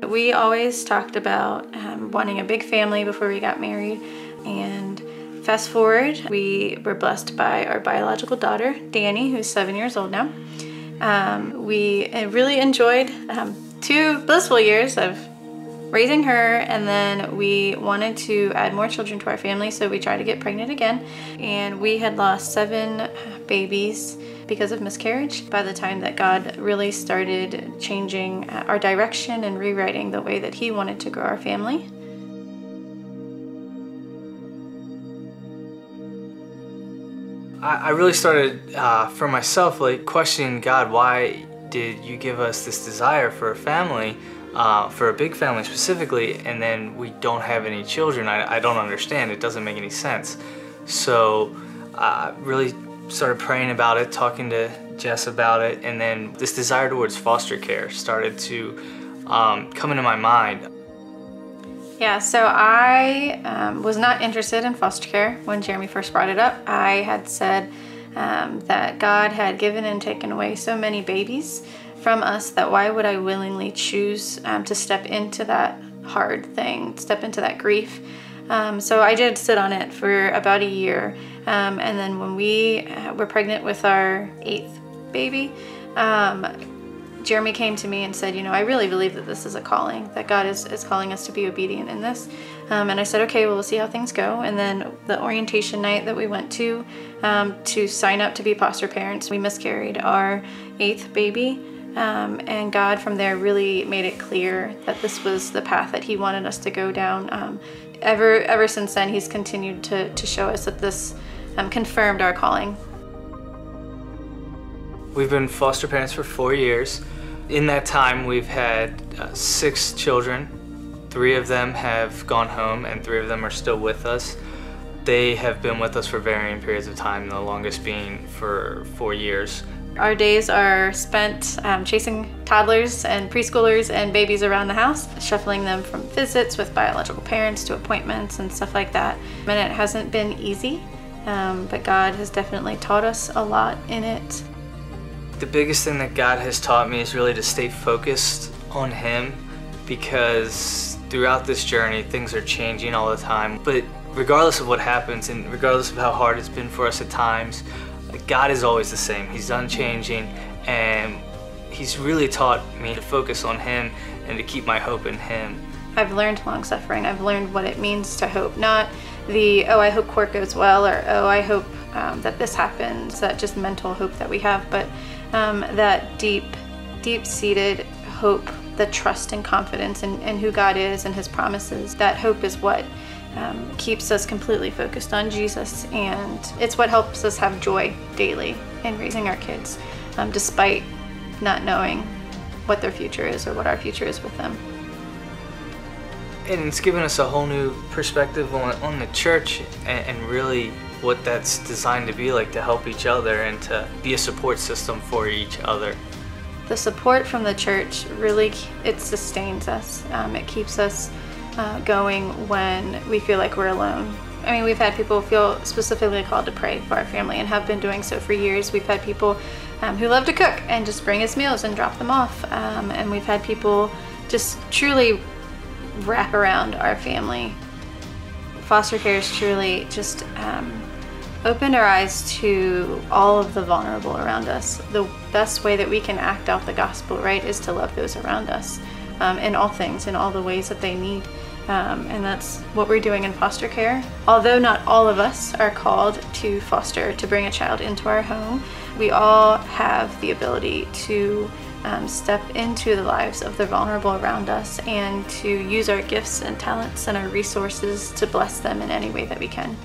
We always talked about wanting a big family before we got married, and fast forward, we were blessed by our biological daughter, Danny, who's 7 years old now. We really enjoyed 2 blissful years of raising her, and then we wanted to add more children to our family, so we tried to get pregnant again, and we had lost 7 babies because of miscarriage by the time that God really started changing our direction and rewriting the way that He wanted to grow our family. I really started for myself questioning God, why did you give us this desire for a family, for a big family specifically, and then we don't have any children? I don't understand. It doesn't make any sense. So I really started praying about it, talking to Jess about it, and then this desire towards foster care started to come into my mind. Yeah, so I was not interested in foster care when Jeremy first brought it up. I had said that God had given and taken away so many babies from us that why would I willingly choose to step into that hard thing, step into that grief. So I did sit on it for about a year. And then when we were pregnant with our 8th baby, Jeremy came to me and said, you know, I really believe that this is a calling, that God is calling us to be obedient in this. And I said, okay, well, we'll see how things go. And then the orientation night that we went to sign up to be foster parents, we miscarried our 8th baby. And God from there really made it clear that this was the path that He wanted us to go down. Ever since then, He's continued to show us that this confirmed our calling. We've been foster parents for 4 years. In that time, we've had 6 children. 3 of them have gone home, and 3 of them are still with us. They have been with us for varying periods of time, the longest being for 4 years. Our days are spent chasing toddlers and preschoolers and babies around the house, shuffling them from visits with biological parents to appointments and stuff like that. And it hasn't been easy, but God has definitely taught us a lot in it. The biggest thing that God has taught me is really to stay focused on Him, because throughout this journey, things are changing all the time. But regardless of what happens, and regardless of how hard it's been for us at times, God is always the same. He's unchanging, and He's really taught me to focus on Him and to keep my hope in Him. I've learned long suffering. I've learned what it means to hope. Not the, oh, I hope court goes well, or oh, I hope that this happens, that just mental hope that we have, but that deep-seated hope, the trust and confidence in who God is and His promises. That hope is what keeps us completely focused on Jesus, and it's what helps us have joy daily in raising our kids, despite not knowing what their future is or what our future is with them. And it's given us a whole new perspective on the church and really what that's designed to be like, to help each other and to be a support system for each other. The support from the church really, it sustains us. It keeps us going when we feel like we're alone. I mean, we've had people feel specifically called to pray for our family and have been doing so for years. We've had people who love to cook and just bring us meals and drop them off. And we've had people just truly wrap around our family. Foster care has truly just opened our eyes to all of the vulnerable around us. The best way that we can act out the gospel, right, is to love those around us in all things, in all the ways that they need. And that's what we're doing in foster care. Although not all of us are called to foster, to bring a child into our home, we all have the ability to step into the lives of the vulnerable around us and to use our gifts and talents and our resources to bless them in any way that we can.